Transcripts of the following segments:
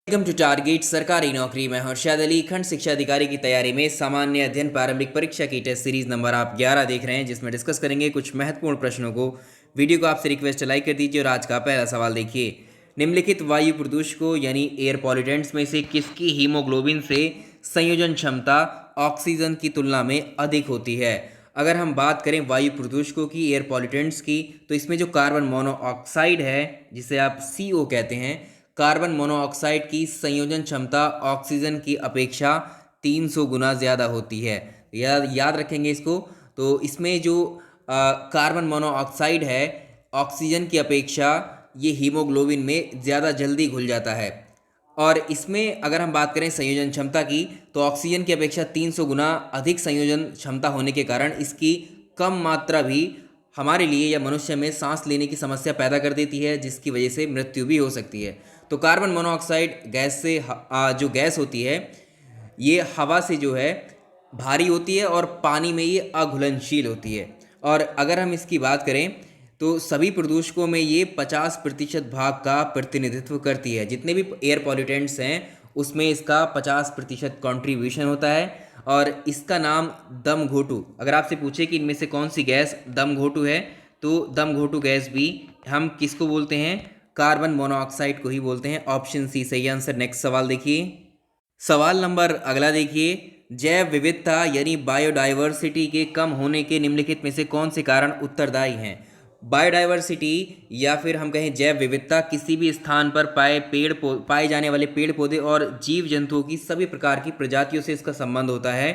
Welcome to target सरकारी नौकरी। मैं हर्षद अली खंड शिक्षा अधिकारी की तैयारी में सामान्य अध्ययन प्रारंभिक परीक्षा की टेस्ट सीरीज नंबर आप 11 देख रहे हैं, जिसमें डिस्कस करेंगे कुछ महत्वपूर्ण प्रश्नों को। वीडियो को आपसे रिक्वेस्ट लाइक कर दीजिए और आज का पहला सवाल देखिए। निम्नलिखित वायु प्रदूषकों यानी एयर पॉल्यूटेंट्स में से किसकी हीमोग्लोबिन से संयोजन क्षमता ऑक्सीजन की तुलना में अधिक होती है? अगर हम बात करें वायु प्रदूषकों की, एयर पॉल्यूटेंट्स की, तो इसमें जो कार्बन मोनोऑक्साइड है, जिसे आप CO कहते हैं, कार्बन मोनोऑक्साइड की संयोजन क्षमता ऑक्सीजन की अपेक्षा 300 गुना ज़्यादा होती है। याद रखेंगे इसको। तो इसमें जो कार्बन मोनोऑक्साइड है, ऑक्सीजन की अपेक्षा ये हीमोग्लोबिन में ज़्यादा जल्दी घुल जाता है। और इसमें अगर हम बात करें संयोजन क्षमता की, तो ऑक्सीजन की अपेक्षा 300 गुना अधिक संयोजन क्षमता होने के कारण इसकी कम मात्रा भी हमारे लिए या मनुष्य में सांस लेने की समस्या पैदा कर देती है, जिसकी वजह से मृत्यु भी हो सकती है। तो कार्बन मोनोऑक्साइड गैस से जो गैस होती है, ये हवा से जो है भारी होती है और पानी में ये अघुलनशील होती है। और अगर हम इसकी बात करें तो सभी प्रदूषकों में ये 50% भाग का प्रतिनिधित्व करती है। जितने भी एयर पॉल्यूटेंट्स हैं उसमें इसका 50% कॉन्ट्रीब्यूशन होता है। और इसका नाम दम घोटू, अगर आपसे पूछे कि इनमें से कौन सी गैस दम घोटू है, तो दम घोटू गैस भी हम किसको बोलते हैं? कार्बन मोनोऑक्साइड को ही बोलते हैं। ऑप्शन सी सही आंसर। नेक्स्ट सवाल देखिए। सवाल नंबर अगला देखिए। जैव विविधता यानी बायोडाइवर्सिटी के कम होने के निम्नलिखित में से कौन से कारण उत्तरदायी हैं? बायोडाइवर्सिटी या फिर हम कहें जैव विविधता किसी भी स्थान पर पाए जाने वाले पेड़ पौधे और जीव जंतुओं की सभी प्रकार की प्रजातियों से इसका संबंध होता है।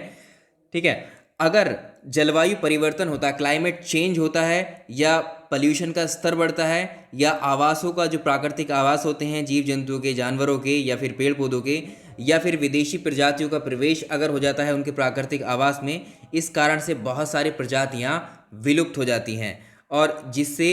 ठीक है। अगर जलवायु परिवर्तन होता है, क्लाइमेट चेंज होता है, या पॉल्यूशन का स्तर बढ़ता है, या आवासों का जो प्राकृतिक आवास होते हैं जीव जंतुओं के, जानवरों के या फिर पेड़ पौधों के, या फिर विदेशी प्रजातियों का प्रवेश अगर हो जाता है उनके प्राकृतिक आवास में, इस कारण से बहुत सारी प्रजातियां विलुप्त हो जाती हैं। और जिससे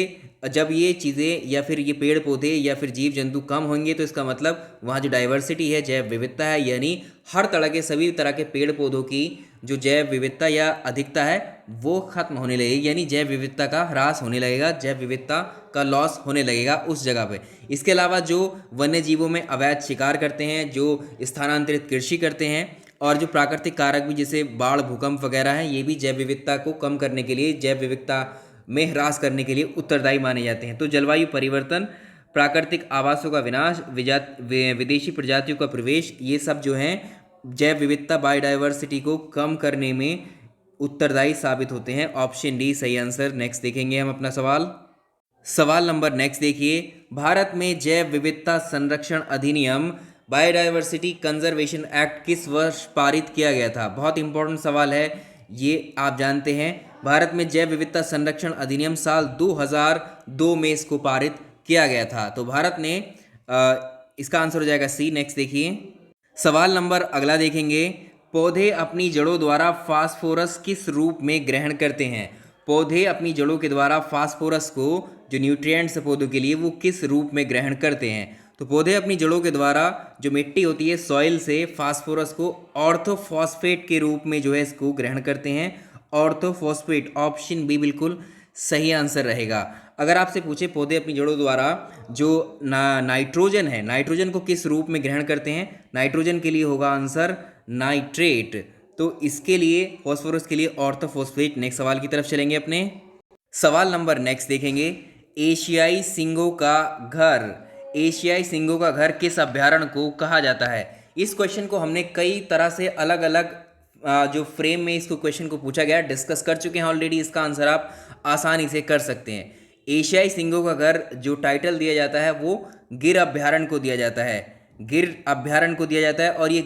जब ये चीज़ें या फिर ये पेड़ पौधे या फिर जीव जंतु कम होंगे, तो इसका मतलब वहाँ जो डाइवर्सिटी है, जैव विविधता है, यानी हर तरह के सभी तरह के पेड़ पौधों की जो जैव विविधता या अधिकता है वो खत्म होने लगेगी, यानी जैव विविधता का ह्रास होने लगेगा, जैव विविधता का लॉस होने लगेगा उस जगह पे। इसके अलावा जो वन्य जीवों में अवैध शिकार करते हैं, जो स्थानांतरित कृषि करते हैं, और जो प्राकृतिक कारक भी जैसे बाढ़, भूकंप वगैरह हैं, ये भी जैव विविधता को कम करने के लिए, जैव विविधता में ह्रास करने के लिए उत्तरदायी माने जाते हैं। तो जलवायु परिवर्तन, प्राकृतिक आवासों का विनाश, विदेशी प्रजातियों का प्रवेश, ये सब जो हैं जैव विविधता, बायोडाइवर्सिटी को कम करने में उत्तरदायी साबित होते हैं। ऑप्शन डी सही आंसर। नेक्स्ट देखेंगे हम अपना सवाल। सवाल नंबर नेक्स्ट देखिए। भारत में जैव विविधता संरक्षण अधिनियम, बायोडाइवर्सिटी कंजर्वेशन एक्ट किस वर्ष पारित किया गया था? बहुत इंपॉर्टेंट सवाल है, ये आप जानते हैं। भारत में जैव विविधता संरक्षण अधिनियम साल 2002 में इसको पारित किया गया था। तो भारत ने इसका आंसर हो जाएगा सी। नेक्स्ट देखिए। सवाल नंबर अगला देखेंगे। पौधे अपनी जड़ों द्वारा फास्फोरस किस रूप में ग्रहण करते हैं? पौधे अपनी जड़ों के द्वारा फास्फोरस को, जो न्यूट्रिएंट्स है पौधों के लिए, वो किस रूप में ग्रहण करते हैं? तो पौधे अपनी जड़ों के द्वारा जो मिट्टी होती है, सॉइल से, फास्फोरस को ऑर्थोफॉस्फेट के रूप में जो है इसको ग्रहण करते हैं। ऑर्थोफॉस्फेट, ऑप्शन बी बिल्कुल सही आंसर रहेगा। अगर आपसे पूछे पौधे अपनी जड़ों द्वारा जो नाइट्रोजन है, नाइट्रोजन को किस रूप में ग्रहण करते हैं? नाइट्रोजन के लिए होगा आंसर नाइट्रेट। तो इसके लिए, फॉस्फोरस के लिए ऑर्थोफॉस्फेट। नेक्स्ट सवाल की तरफ चलेंगे अपने। सवाल नंबर नेक्स्ट देखेंगे। एशियाई सिंगों का घर, एशियाई सिंगों का घर किस अभ्यारण्य को कहा जाता है? इस क्वेश्चन को हमने कई तरह से अलग अलग जो फ्रेम में इसको क्वेश्चन को पूछा गया, डिस्कस कर चुके हैं ऑलरेडी। इसका आंसर आप आसानी से कर सकते हैं। एशियाई सिंगों का घर जो टाइटल दिया जाता है वो गिर अभ्यारण्य को दिया जाता है, गिर अभ्यारण्य को दिया जाता है। और ये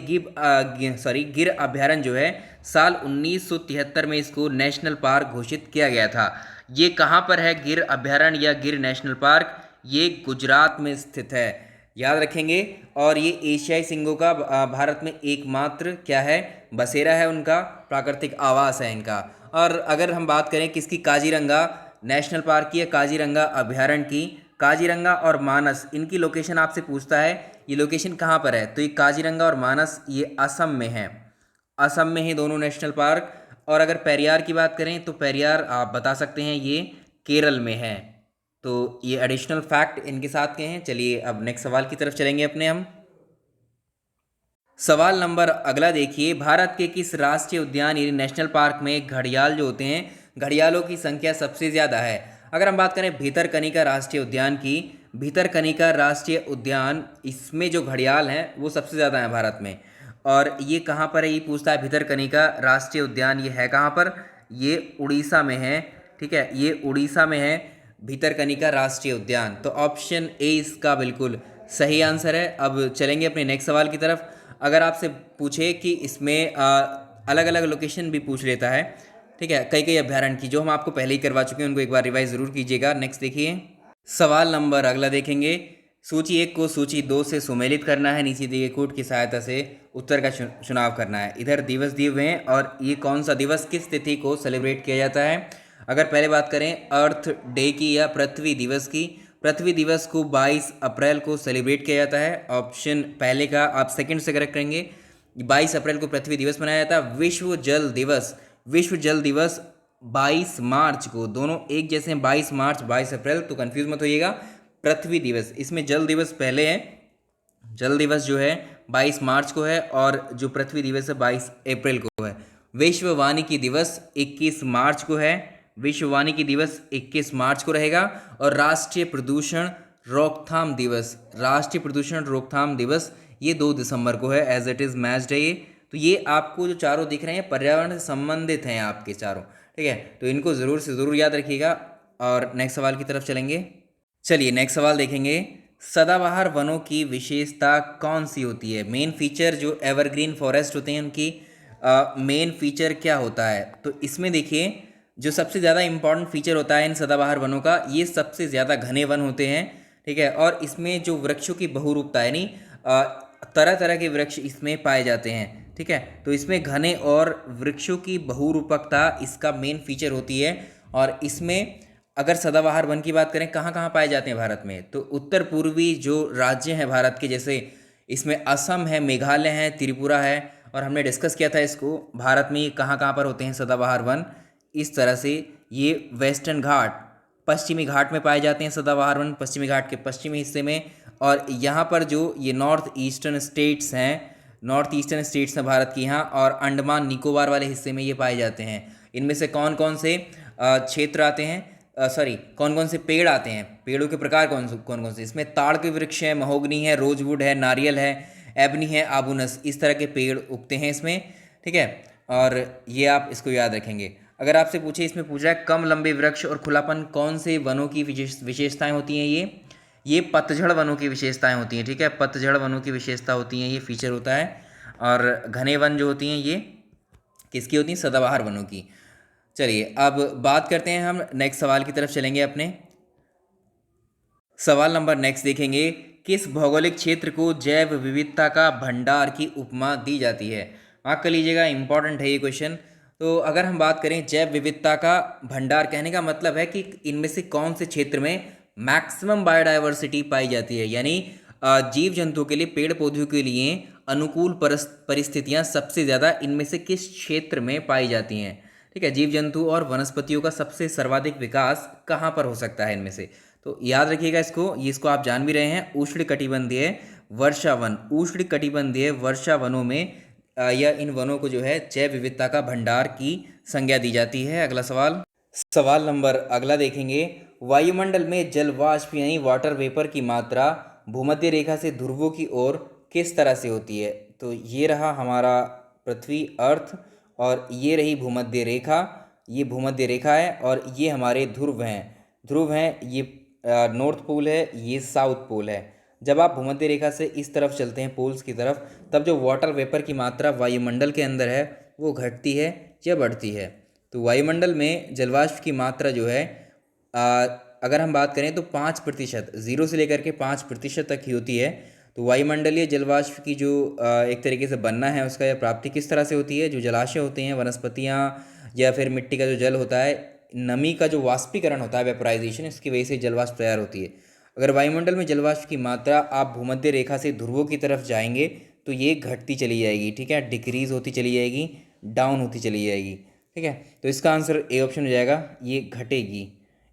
गिर अभ्यारण्य जो है साल 1973 में इसको नेशनल पार्क घोषित किया गया था। ये कहाँ पर है गिर अभ्यारण्य या गिर नेशनल पार्क? ये गुजरात में स्थित है, याद रखेंगे। और ये एशियाई सिंगों का भारत में एकमात्र क्या है? बसेरा है, उनका प्राकृतिक आवास है इनका। और अगर हम बात करें किसकी, काजीरंगा नेशनल पार्क की या काजीरंगा अभ्यारण्य की, काजीरंगा और मानस, इनकी लोकेशन आपसे पूछता है ये लोकेशन कहाँ पर है, तो ये काजीरंगा और मानस ये असम में है। असम में ही दोनों नेशनल पार्क। और अगर पेरियार की बात करें तो पेरियार आप बता सकते हैं ये केरल में है। तो ये एडिशनल फैक्ट इनके साथ के हैं। चलिए अब नेक्स्ट सवाल की तरफ चलेंगे अपने हम। सवाल नंबर अगला देखिए, भारत के किस राष्ट्रीय उद्यान यानी नेशनल पार्क में घड़ियाल जो होते हैं, घड़ियालों की संख्या सबसे ज़्यादा है? अगर हम बात करें भितरकनिका राष्ट्रीय उद्यान की, भितरकनिका राष्ट्रीय उद्यान, इसमें जो घड़ियाल हैं वो सबसे ज़्यादा हैं भारत में। और ये कहाँ पर है, ये पूछता है भितरकनिका राष्ट्रीय उद्यान, ये है कहाँ पर? ये उड़ीसा में है। ठीक है, ये उड़ीसा में है भितरकनिका राष्ट्रीय उद्यान। तो ऑप्शन ए इसका बिल्कुल सही आंसर है। अब चलेंगे अपने नेक्स्ट सवाल की तरफ। अगर आपसे पूछे कि इसमें अलग अलग लोकेशन भी पूछ लेता है, ठीक है, कई कई अभ्यारण्य की, जो हम आपको पहले ही करवा चुके हैं, उनको एक बार रिवाइज ज़रूर कीजिएगा। नेक्स्ट देखिए, सवाल नंबर अगला देखेंगे, सूची 1 को सूची 2 से सुमेलित करना है, नीचे दिए कोड की सहायता से उत्तर का चुनाव करना है। इधर दिवस दिए हुए हैं और ये कौन सा दिवस किस तिथि को सेलिब्रेट किया जाता है। अगर पहले बात करें अर्थ डे की या पृथ्वी दिवस की, पृथ्वी दिवस को 22 अप्रैल को सेलिब्रेट किया जाता है। ऑप्शन पहले का आप सेकंड से करेक्ट करेंगे, 22 अप्रैल को पृथ्वी दिवस मनाया जाता है। विश्व जल दिवस, विश्व जल दिवस 22 मार्च को, दोनों एक जैसे हैं, 22 मार्च 22 अप्रैल, तो कंफ्यूज मत होइएगा। पृथ्वी दिवस, इसमें जल दिवस पहले है, जल दिवस जो है 22 मार्च को है और जो पृथ्वी दिवस है 22 अप्रैल को है। विश्व वानिकी दिवस 21 मार्च को है, विश्व वानिकी दिवस 21 मार्च को रहेगा। और राष्ट्रीय प्रदूषण रोकथाम दिवस, राष्ट्रीय प्रदूषण रोकथाम दिवस ये 2 दिसंबर को है। एज इट इज़ मैच्ड है ये। तो ये आपको जो चारों दिख रहे हैं पर्यावरण से संबंधित हैं आपके चारों, ठीक है, तो इनको ज़रूर से ज़रूर याद रखिएगा। और नेक्स्ट सवाल की तरफ चलेंगे। चलिए नेक्स्ट सवाल देखेंगे, सदाबहार वनों की विशेषता कौन सी होती है? मेन फीचर जो एवरग्रीन फॉरेस्ट होते हैं उनकी मेन फीचर क्या होता है? तो इसमें देखिए, जो सबसे ज़्यादा इंपॉर्टेंट फीचर होता है इन सदाबहार वनों का, ये सबसे ज़्यादा घने वन होते हैं, ठीक है। और इसमें जो वृक्षों की बहुरूपता यानी तरह तरह के वृक्ष इसमें पाए जाते हैं, ठीक है। तो इसमें घने और वृक्षों की बहुरूपकता इसका मेन फीचर होती है। और इसमें अगर सदाबहार वन की बात करें, कहाँ कहाँ पाए जाते हैं भारत में, तो उत्तर पूर्वी जो राज्य हैं भारत के, जैसे इसमें असम है, मेघालय है, त्रिपुरा है, और हमने डिस्कस किया था इसको, भारत में ये कहाँ कहाँ पर होते हैं सदाबहार वन। इस तरह से ये वेस्टर्न घाट, पश्चिमी घाट में पाए जाते हैं सदाबहार वन, पश्चिमी घाट के पश्चिमी हिस्से में। और यहाँ पर जो ये नॉर्थ ईस्टर्न स्टेट्स हैं, नॉर्थ ईस्टर्न स्टेट्स हैं भारत की यहाँ, और अंडमान निकोबार वाले हिस्से में ये पाए जाते हैं। इनमें से कौन कौन से क्षेत्र आते हैं, सॉरी कौन कौन से पेड़ आते हैं, पेड़ों के प्रकार कौन कौन से, इसमें ताड़ के वृक्ष हैं, महोगनी है, रोजवुड है, नारियल है, एबनी है, आबूनस, इस तरह के पेड़ उगते हैं इसमें, ठीक है। और ये आप इसको याद रखेंगे। अगर आपसे पूछे, इसमें पूछ रहा है कम लंबे वृक्ष और खुलापन कौन से वनों की विशेषताएं होती हैं, ये पतझड़ वनों की विशेषताएं होती हैं, ठीक है, पतझड़ वनों की विशेषता होती हैं, ये फीचर होता है। और घने वन जो होती हैं ये किसकी होती हैं, सदाबहार वनों की। चलिए अब बात करते हैं, हम नेक्स्ट सवाल की तरफ चलेंगे अपने। सवाल नंबर नेक्स्ट देखेंगे, किस भौगोलिक क्षेत्र को जैव विविधता का भंडार की उपमा दी जाती है? मार्क कर लीजिएगा, इंपॉर्टेंट है ये क्वेश्चन। तो अगर हम बात करें जैव विविधता का भंडार, कहने का मतलब है कि इनमें से कौन से क्षेत्र में मैक्सिमम बायोडाइवर्सिटी पाई जाती है, यानी जीव जंतुओं के लिए, पेड़ पौधों के लिए अनुकूल परिस्थितियां सबसे ज़्यादा इनमें से किस क्षेत्र में पाई जाती हैं, ठीक है। जीव जंतु और वनस्पतियों का सबसे सर्वाधिक विकास कहाँ पर हो सकता है इनमें से? तो याद रखिएगा इसको, इसको आप जान भी रहे हैं, उष्णकटिबंधीय वर्षा वन, उष्णकटिबंधीय वर्षा वनों में या इन वनों को जो है जैव विविधता का भंडार की संज्ञा दी जाती है। अगला सवाल, सवाल नंबर अगला देखेंगे, वायुमंडल में जल वाष्प यानी वाटर वेपर की मात्रा भूमध्य रेखा से ध्रुवों की ओर किस तरह से होती है? तो ये रहा हमारा पृथ्वी अर्थ, और ये रही भूमध्य रेखा, ये भूमध्य रेखा है, और ये हमारे ध्रुव हैं, ध्रुव हैं, ये नॉर्थ पोल है, ये साउथ पोल है। जब आप भूमध्य रेखा से इस तरफ चलते हैं पोल्स की तरफ, तब जो वाटर वेपर की मात्रा वायुमंडल के अंदर है वो घटती है या बढ़ती है? तो वायुमंडल में जलवाष्प की मात्रा जो है अगर हम बात करें तो 5%, 0 से लेकर के 5% तक ही होती है। तो वायुमंडलीय जलवाष्प की जो एक तरीके से बनना है उसका, या प्राप्ति किस तरह से होती है? जो जलाशय होते हैं, वनस्पतियाँ या फिर मिट्टी का जो जल होता है, नमी का जो वाष्पीकरण होता है, वेपराइजेशन, इसकी वजह से जलवाष्प तैयार होती है। अगर वायुमंडल में जलवाष्प की मात्रा आप भूमध्य रेखा से ध्रुवों की तरफ जाएंगे तो ये घटती चली जाएगी, ठीक है, डिक्रीज होती चली जाएगी, डाउन होती चली जाएगी, ठीक है। तो इसका आंसर ए ऑप्शन हो जाएगा, ये घटेगी।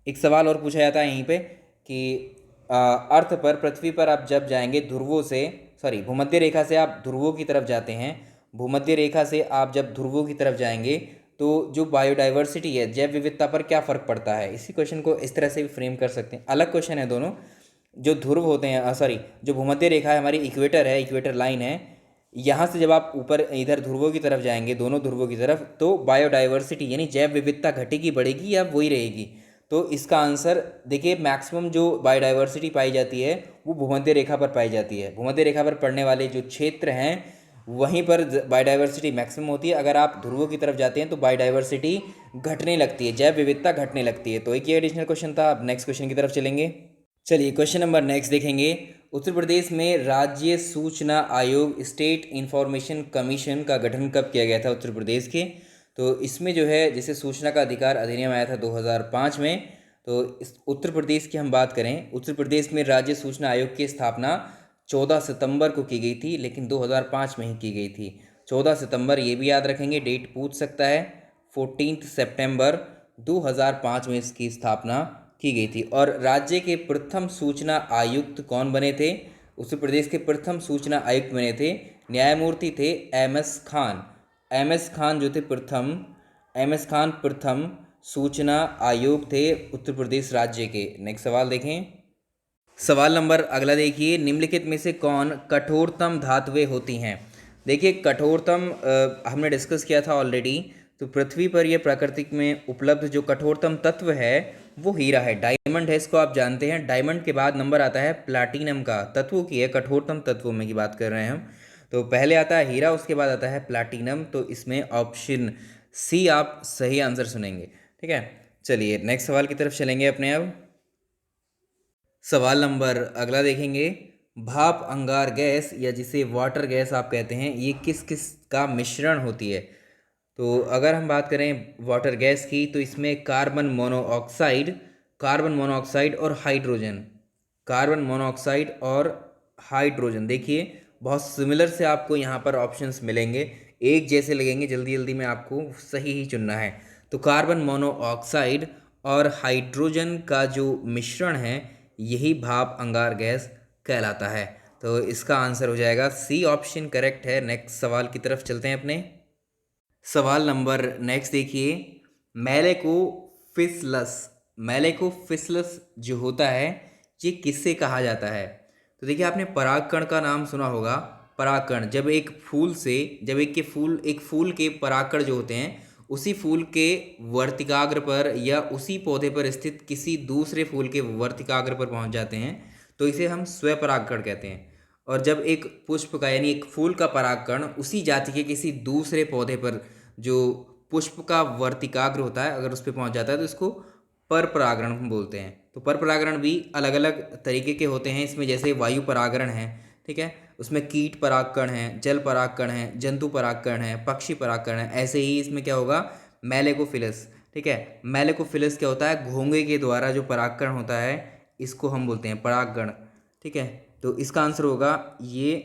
एक सवाल और पूछा जाता है यहीं पे कि अर्थ पर, पृथ्वी पर आप जब जाएंगे ध्रुवों से, सॉरी भूमध्य रेखा से आप ध्रुवों की तरफ जाते हैं, भूमध्य रेखा से आप जब ध्रुवों की तरफ जाएंगे तो जो बायोडाइवर्सिटी है, जैव विविधता पर क्या फ़र्क पड़ता है, इसी क्वेश्चन को इस तरह से भी फ्रेम कर सकते हैं। अलग क्वेश्चन है दोनों। जो ध्रुव होते हैं, सॉरी जो भूमध्य रेखा है हमारी इक्वेटर है, इक्वेटर लाइन है, यहाँ से जब आप ऊपर इधर ध्रुवों की तरफ जाएंगे, दोनों ध्रुवों की तरफ, तो बायोडाइवर्सिटी यानी जैव विविधता घटेगी बढ़ेगी या वही रहेगी। तो इसका आंसर देखिए, मैक्सिमम जो बायोडाइवर्सिटी पाई जाती है वो भूमध्य रेखा पर पाई जाती है। भूमध्य रेखा पर पड़ने वाले जो क्षेत्र हैं वहीं पर बायोडाइवर्सिटी मैक्सिमम होती है। अगर आप ध्रुवों की तरफ जाते हैं तो बायोडाइवर्सिटी घटने लगती है, जैव विविधता घटने लगती है। तो एक ये एडिशनल क्वेश्चन था। अब नेक्स्ट क्वेश्चन की तरफ चलेंगे। चलिए क्वेश्चन नंबर नेक्स्ट देखेंगे। उत्तर प्रदेश में राज्य सूचना आयोग, स्टेट इंफॉर्मेशन कमीशन का गठन कब किया गया था उत्तर प्रदेश के? तो इसमें जो है, जैसे सूचना का अधिकार अधिनियम आया था 2005 में, तो इस उत्तर प्रदेश की हम बात करें, उत्तर प्रदेश में राज्य सूचना आयोग की स्थापना 14 सितंबर को की गई थी, लेकिन 2005 में ही की गई थी। 14 सितंबर, ये भी याद रखेंगे, डेट पूछ सकता है। 14 सितंबर 2005 में इसकी स्थापना की गई थी। और राज्य के प्रथम सूचना आयुक्त कौन बने थे? उत्तर प्रदेश के प्रथम सूचना आयुक्त बने थे, न्यायमूर्ति थे MS खान। MS खान जो थे प्रथम, MS खान प्रथम सूचना आयोग थे उत्तर प्रदेश राज्य के। नेक्स्ट सवाल देखें। सवाल नंबर अगला देखिए, निम्नलिखित में से कौन कठोरतम धातुएं होती हैं? देखिए कठोरतम हमने डिस्कस किया था ऑलरेडी। तो पृथ्वी पर यह प्राकृतिक में उपलब्ध जो कठोरतम तत्व है वो हीरा है, डायमंड है, इसको आप जानते हैं। डायमंड के बाद नंबर आता है प्लाटिनम का। तत्वों की है, कठोरतम तत्वों में की बात कर रहे हैं हम। तो पहले आता है हीरा, उसके बाद आता है प्लाटिनम। तो इसमें ऑप्शन सी आप सही आंसर सुनेंगे। ठीक है, चलिए नेक्स्ट सवाल की तरफ चलेंगे अपने। अब सवाल नंबर अगला देखेंगे। भाप अंगार गैस या जिसे वाटर गैस आप कहते हैं, ये किस किस का मिश्रण होती है? तो अगर हम बात करें वाटर गैस की, तो इसमें कार्बन मोनोऑक्साइड, कार्बन मोनोऑक्साइड और हाइड्रोजन, कार्बन मोनोऑक्साइड और हाइड्रोजन। देखिए बहुत सिमिलर से आपको यहाँ पर ऑप्शंस मिलेंगे, एक जैसे लगेंगे, जल्दी जल्दी में आपको सही ही चुनना है। तो कार्बन मोनोऑक्साइड और हाइड्रोजन का जो मिश्रण है यही भाप अंगार गैस कहलाता है। तो इसका आंसर हो जाएगा सी ऑप्शन, करेक्ट है। नेक्स्ट सवाल की तरफ चलते हैं अपने। सवाल नंबर नेक्स्ट देखिए, मेलेकोफिसलस, मेलेकोफिसलस जो होता है ये किससे कहा जाता है? तो देखिए आपने परागकण का नाम सुना होगा। परागकण जब एक फूल से, जब एक फूल के परागकण जो होते हैं उसी फूल के वर्तिकाग्र पर या उसी पौधे पर स्थित किसी दूसरे फूल के वर्तिकाग्र पर पहुंच जाते हैं तो इसे हम स्वपरागकण कहते हैं। और जब एक पुष्प का यानी एक फूल का परागकण उसी जाति के किसी दूसरे पौधे पर जो पुष्प का वर्तिकाग्र होता है अगर उस पर पहुंच जाता है तो इसको पर परागण हम बोलते हैं। तो पर परागण भी अलग अलग तरीके के होते हैं इसमें, जैसे वायु परागण है, ठीक है, उसमें कीट परागकण है, जल परागकण है, जंतु परागकण है, पक्षी परागकण है। ऐसे ही इसमें क्या होगा, मेलेकोफिलस। ठीक है, मेलेकोफिलस क्या होता है, घोंघे के द्वारा जो परागकण होता है इसको हम बोलते हैं परागकण। ठीक है, तो इसका आंसर होगा ये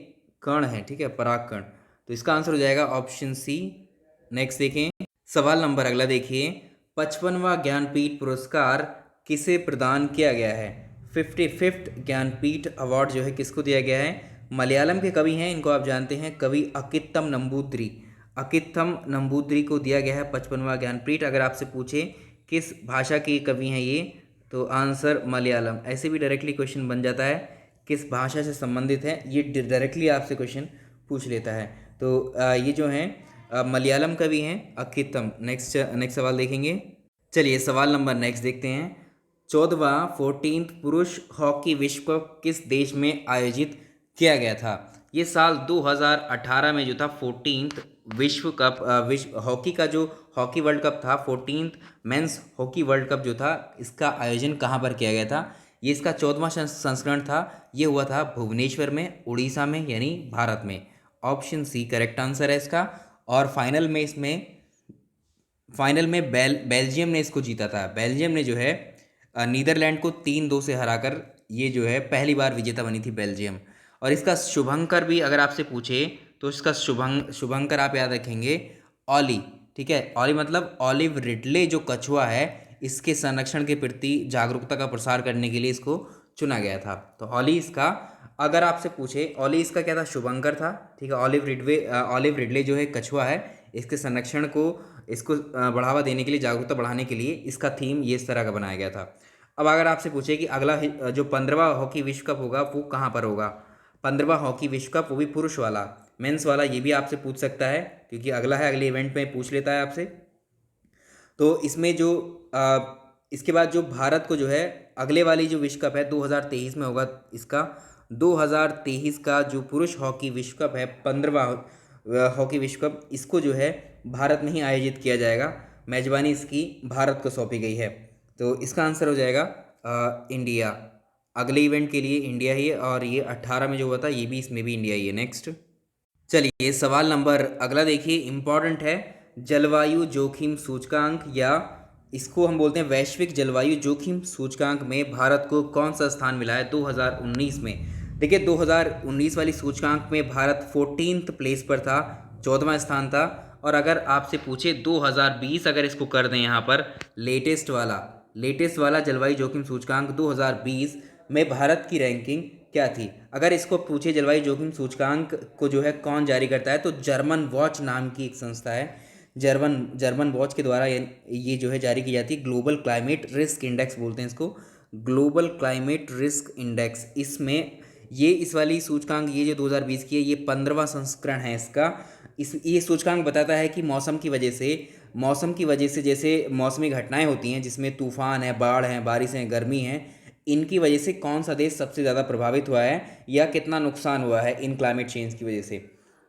कण है, ठीक है, परागकण। तो इसका आंसर हो जाएगा ऑप्शन सी। नेक्स्ट देखें, सवाल नंबर अगला देखिए, 55वां ज्ञानपीठ पुरस्कार किसे प्रदान किया गया है? 55th ज्ञानपीठ अवार्ड जो है किसको दिया गया है? मलयालम के कवि हैं, इनको आप जानते हैं, कवि अकित्तम नंबूद्री, अकित्तम नंबूद्री को दिया गया है 55वां ज्ञानपीठ। अगर आपसे पूछे किस भाषा के कवि हैं ये, तो आंसर मलयालम। ऐसे भी डायरेक्टली क्वेश्चन बन जाता है, किस भाषा से संबंधित है, ये डायरेक्टली आपसे क्वेश्चन पूछ लेता है। तो ये जो हैं मलयालम कवि हैं अकित्तम। नेक्स्ट सवाल देखेंगे। चलिए सवाल नंबर नेक्स्ट देखते हैं। 14वां 14th पुरुष हॉकी विश्व कप किस देश में आयोजित किया गया था? ये साल 2018 में जो था 14th विश्व कप, विश्व हॉकी का जो हॉकी वर्ल्ड कप था, 14th men's hockey world cup जो था, इसका आयोजन कहाँ पर किया गया था? ये इसका 14वां संस्करण था। ये हुआ था भुवनेश्वर में, उड़ीसा में, यानी भारत में। ऑप्शन सी करेक्ट आंसर है इसका। और फाइनल में बेल्जियम ने इसको जीता था। बेल्जियम ने जो है नीदरलैंड को 3-2 से हराकर ये जो है पहली बार विजेता बनी थी बेल्जियम। और इसका शुभंकर भी अगर आपसे पूछे तो इसका शुभंकर आप याद रखेंगे ऑली। ठीक है, ऑली मतलब ऑलिव रिडले जो कछुआ है, इसके संरक्षण के प्रति जागरूकता का प्रसार करने के लिए इसको चुना गया था। तो ऑली इसका अगर आपसे पूछे ओली, इसका क्या था, शुभंकर था, ठीक है। ऑलिव रिडले जो है कछुआ है, इसके संरक्षण को, इसको बढ़ावा देने के लिए, जागरूकता बढ़ाने के लिए इसका थीम ये इस तरह का बनाया गया था। अब अगर आपसे पूछे कि अगला जो 15वां हॉकी विश्व कप होगा वो कहाँ पर होगा, 15वां हॉकी विश्व कप, वो भी पुरुष वाला, मेंस वाला, ये भी आपसे पूछ सकता है, क्योंकि अगला है, अगले इवेंट में पूछ लेता है आपसे। तो इसमें जो इसके बाद जो भारत को जो है अगले वाली जो विश्व कप है 2023 में होगा इसका, 2023 का जो पुरुष हॉकी विश्व कप है, 15वां हॉकी विश्व कप, इसको जो है भारत में ही आयोजित किया जाएगा। मेजबानी इसकी भारत को सौंपी गई है। तो इसका आंसर हो जाएगा इंडिया। अगले इवेंट के लिए इंडिया ही है, और ये 18 में जो हुआ था ये भी, इसमें भी इंडिया ही है। नेक्स्ट चलिए सवाल नंबर अगला देखिए, इम्पॉर्टेंट है। जलवायु जोखिम सूचकांक, या इसको हम बोलते हैं वैश्विक जलवायु जोखिम सूचकांक में भारत को कौन सा स्थान मिला है 2019 में। देखिए 2019 वाली सूचकांक में भारत 14th प्लेस पर था, 14वां स्थान था। और अगर आपसे पूछे 2020, अगर इसको कर दें यहाँ पर लेटेस्ट वाला जलवायु जोखिम सूचकांक 2020 में भारत की रैंकिंग क्या थी। अगर इसको पूछे जलवायु जोखिम सूचकांक को जो है कौन जारी करता है, तो जर्मन वॉच नाम की एक संस्था है, जर्मन वॉच के द्वारा ये जो है जारी की जाती है। ग्लोबल क्लाइमेट रिस्क इंडेक्स बोलते हैं इसको, ग्लोबल क्लाइमेट रिस्क इंडेक्स। इसमें इस वाली सूचकांक ये जो 2020 की है, ये 15वां संस्करण है इसका। ये सूचकांक बताता है कि मौसम की वजह से जैसे मौसमी घटनाएं होती हैं, जिसमें तूफान है, बाढ़ है, बारिश है, गर्मी है, इनकी वजह से कौन सा देश सबसे ज़्यादा प्रभावित हुआ है या कितना नुकसान हुआ है इन क्लाइमेट चेंज की वजह से।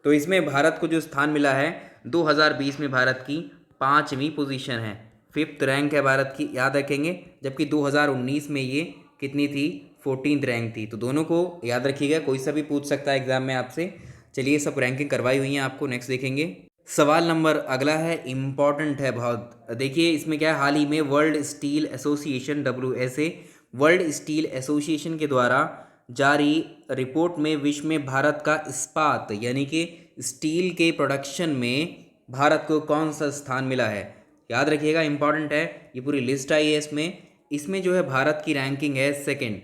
तो इसमें भारत को जो स्थान मिला है 2020 में, भारत की 5वीं पोजीशन है, 5th रैंक है भारत की, याद रखेंगे। जबकि 2019 में ये कितनी थी, 14th रैंक थी। तो दोनों को याद रखिएगा, कोई सा भी पूछ सकता है एग्जाम में आपसे। चलिए सब रैंकिंग करवाई हुई है आपको। नेक्स्ट देखेंगे, सवाल नंबर अगला है, इम्पॉर्टेंट है बहुत। देखिए इसमें क्या है, हाल ही में world steel association WSA, world steel association के द्वारा जारी रिपोर्ट में विश्व में भारत का इस्पात यानी कि स्टील के प्रोडक्शन में भारत को कौन सा स्थान मिला है। याद रखिएगा, इंपॉर्टेंट है, ये पूरी लिस्ट आई है इसमें जो है भारत की रैंकिंग है सेकंड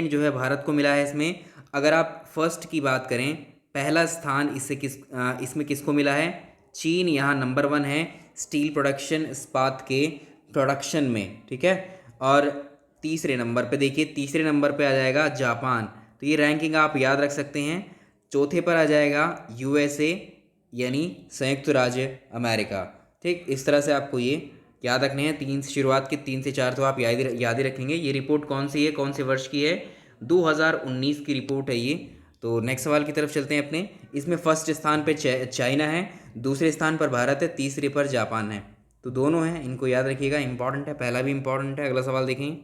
जो है भारत को मिला है इसमें। अगर आप फर्स्ट की बात करें, पहला स्थान इसमें किसको मिला है, चीन यहाँ नंबर 1 है स्टील प्रोडक्शन, इस्पात के प्रोडक्शन में, ठीक है। और तीसरे नंबर पे देखिए, तीसरे नंबर पे आ जाएगा जापान। तो ये रैंकिंग आप याद रख सकते हैं। चौथे पर आ जाएगा USA यानी संयुक्त राज्य अमेरिका। ठीक, इस तरह से आपको ये याद रखने हैं। 3 से शुरुआत के 3 से 4 तो आप याद ही रखेंगे। ये रिपोर्ट कौन सी है, कौन से वर्ष की है, 2019 की रिपोर्ट है ये। तो नेक्स्ट सवाल की तरफ चलते हैं अपने। इसमें फर्स्ट स्थान पे चाइना है, दूसरे स्थान पर भारत है, तीसरे पर जापान है। तो दोनों हैं, इनको याद रखिएगा, इंपॉर्टेंट है, पहला भी इंपॉर्टेंट है। अगला सवाल देखें,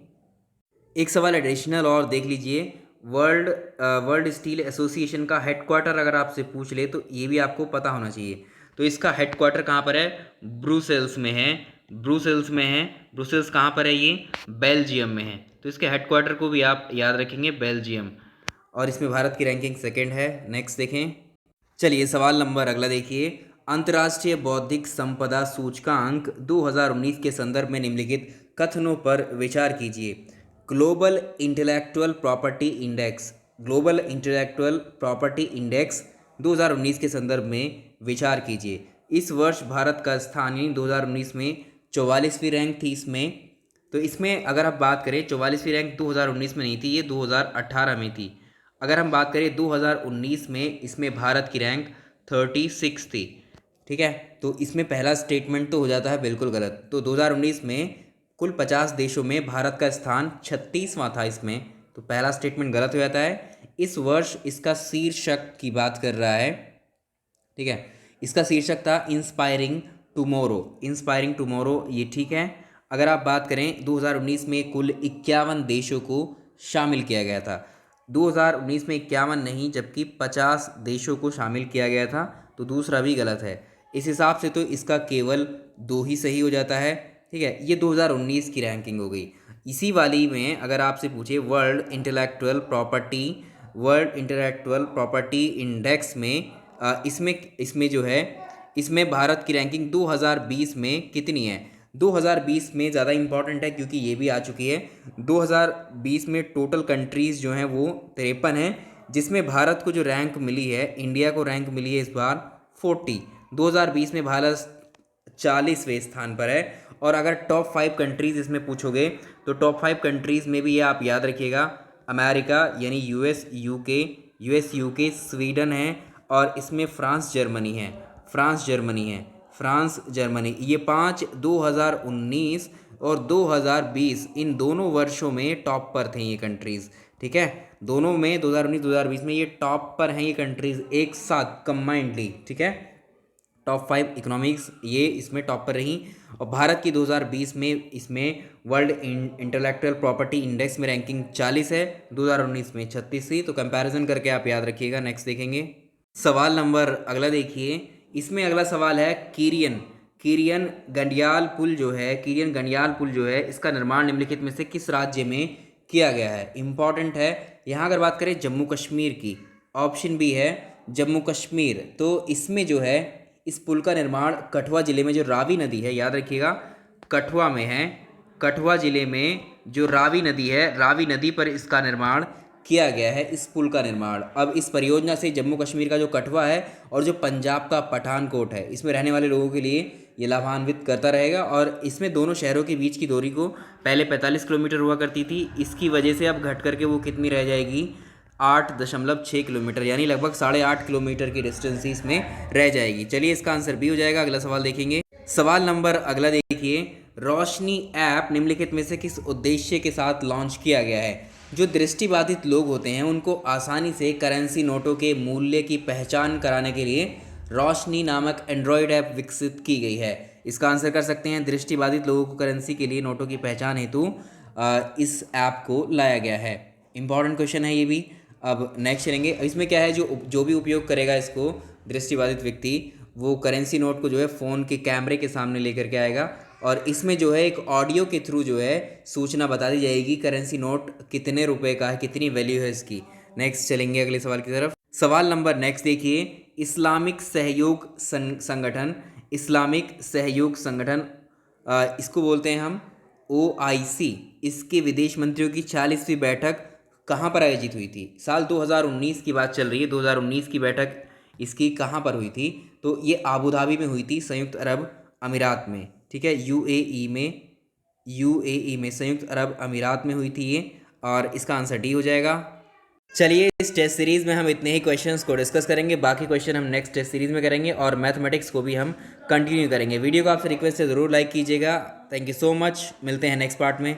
एक सवाल एडिशनल और देख लीजिए। वर्ल्ड स्टील एसोसिएशन का हेडक्वार्टर अगर आपसे पूछ ले तो ये भी आपको पता होना चाहिए। तो इसका हेडक्वार्टर कहाँ पर है, ब्रुसेल्स में है। ब्रुसेल्स कहाँ पर है, ये बेल्जियम में है। तो इसके हेडक्वार्टर को भी आप याद रखेंगे, बेल्जियम। और इसमें भारत की रैंकिंग सेकेंड है। नेक्स्ट देखें, चलिए सवाल नंबर अगला देखिए। अंतर्राष्ट्रीय बौद्धिक संपदा सूचकांक 2019 के संदर्भ में निम्नलिखित कथनों पर विचार कीजिए। ग्लोबल इंटेलेक्चुअल प्रॉपर्टी इंडेक्स 2019 के संदर्भ में विचार कीजिए। इस वर्ष भारत का स्थान 2019 में 44वीं रैंक थी इसमें। तो इसमें अगर आप बात करें, 44वीं रैंक 2019 में नहीं थी, ये 2018 में थी। अगर हम बात करें 2019 में, इसमें भारत की रैंक 36 थी, ठीक है। तो इसमें पहला स्टेटमेंट तो हो जाता है बिल्कुल गलत। तो 2019 में कुल 50 देशों में भारत का स्थान 36वां था इसमें, तो पहला स्टेटमेंट गलत हो जाता है। इस वर्ष इसका शीर्षक की बात कर रहा है, ठीक है। इसका शीर्षक था इंस्पायरिंग टुमारो, ये ठीक है। अगर आप बात करें 2019 में कुल 51 देशों को शामिल किया गया था। 2019 में 51 नहीं, जबकि 50 देशों को शामिल किया गया था। तो दूसरा भी गलत है। इस हिसाब से तो इसका केवल 2 ही सही हो जाता है, ठीक है। ये 2019 की रैंकिंग हो गई। इसी वाली में अगर आपसे पूछे वर्ल्ड इंटेलेक्चुअल प्रॉपर्टी इंडेक्स में, इसमें जो है, इसमें भारत की रैंकिंग 2020 में कितनी है, 2020 में ज़्यादा इंपॉर्टेंट है क्योंकि ये भी आ चुकी है। 2020 में टोटल कंट्रीज़ जो हैं वो 53 हैं, जिसमें भारत को जो रैंक मिली है, इंडिया को रैंक मिली है इस बार 40। 2020 में भारत 40वें स्थान पर है। और अगर टॉप 5 कंट्रीज़ इसमें पूछोगे तो टॉप 5 कंट्रीज़ में भी ये आप याद रखिएगा, अमेरिका यानी यूएस यूके स्वीडन है, और इसमें फ्रांस जर्मनी ये 5 2019 और 2020 इन दोनों वर्षों में टॉप पर थे ये कंट्रीज़। ठीक है, दोनों में 2019-2020 में ये टॉप पर हैं ये कंट्रीज़ एक साथ कंबाइंडली। ठीक है, टॉप 5 इकोनॉमिक्स ये इसमें टॉप पर रही। और भारत की 2020 में इसमें वर्ल्ड इंटेलेक्चुअल प्रॉपर्टी इंडेक्स में रैंकिंग 40 है, 2019 में 36 थी। तो कंपैरिजन करके आप याद रखिएगा। नेक्स्ट देखेंगे सवाल नंबर अगला देखिए। इसमें अगला सवाल है किरियन गंडियाल पुल जो है इसका निर्माण निम्नलिखित में से किस राज्य में किया गया है। इंपॉर्टेंट है। यहाँ अगर बात करें जम्मू कश्मीर की, ऑप्शन बी है जम्मू कश्मीर। तो इसमें जो है इस पुल का निर्माण कठुआ ज़िले में जो रावी नदी है, याद रखिएगा कठुआ में है, कठुआ ज़िले में जो रावी नदी है, रावी नदी पर इसका निर्माण किया गया है, इस पुल का निर्माण। अब इस परियोजना से जम्मू कश्मीर का जो कठुआ है और जो पंजाब का पठानकोट है, इसमें रहने वाले लोगों के लिए ये लाभान्वित करता रहेगा। और इसमें दोनों शहरों के बीच की दूरी को पहले 45 किलोमीटर हुआ करती थी, इसकी वजह से अब घट करके वो कितनी रह जाएगी, 8.6 किलोमीटर, यानी लगभग 8.5 किलोमीटर की डिस्टेंस ही इसमें रह जाएगी। चलिए इसका आंसर बी हो जाएगा। अगला सवाल देखेंगे। सवाल नंबर अगला देखिए, रोशनी ऐप निम्नलिखित में से किस उद्देश्य के साथ लॉन्च किया गया है। जो दृष्टिबाधित लोग होते हैं उनको आसानी से करेंसी नोटों के मूल्य की पहचान कराने के लिए रोशनी नामक एंड्रॉयड ऐप विकसित की गई है। इसका आंसर कर सकते हैं, दृष्टिबाधित लोगों को करेंसी के लिए नोटों की पहचान हेतु इस ऐप को लाया गया है। इंपॉर्टेंट क्वेश्चन है ये भी। अब नेक्स्ट चलेंगे। इसमें क्या है, जो भी उपयोग करेगा इसको दृष्टिबाधित व्यक्ति, वो करेंसी नोट को जो है फ़ोन के कैमरे के सामने लेकर के आएगा, और इसमें जो है एक ऑडियो के थ्रू जो है सूचना बता दी जाएगी करेंसी नोट कितने रुपए का है, कितनी वैल्यू है इसकी। नेक्स्ट चलेंगे अगले सवाल की तरफ। सवाल नंबर नेक्स्ट देखिए, इस्लामिक सहयोग संगठन इसको बोलते हैं हम OIC, इसके विदेश मंत्रियों की 40वीं बैठक कहाँ पर आयोजित हुई थी। साल 2019 की बात चल रही है, 2019 की बैठक इसकी कहाँ पर हुई थी, तो ये आबू धाबी में हुई थी, संयुक्त अरब अमीरात में। ठीक है, यूएई में संयुक्त अरब अमीरात में हुई थी ये, और इसका आंसर डी हो जाएगा। चलिए इस टेस्ट सीरीज़ में हम इतने ही क्वेश्चंस को डिस्कस करेंगे, बाकी क्वेश्चन हम नेक्स्ट टेस्ट सीरीज़ में करेंगे, और मैथमेटिक्स को भी हम कंटिन्यू करेंगे। वीडियो को आपसे रिक्वेस्ट है ज़रूर लाइक कीजिएगा। थैंक यू सो मच, मिलते हैं नेक्स्ट पार्ट में।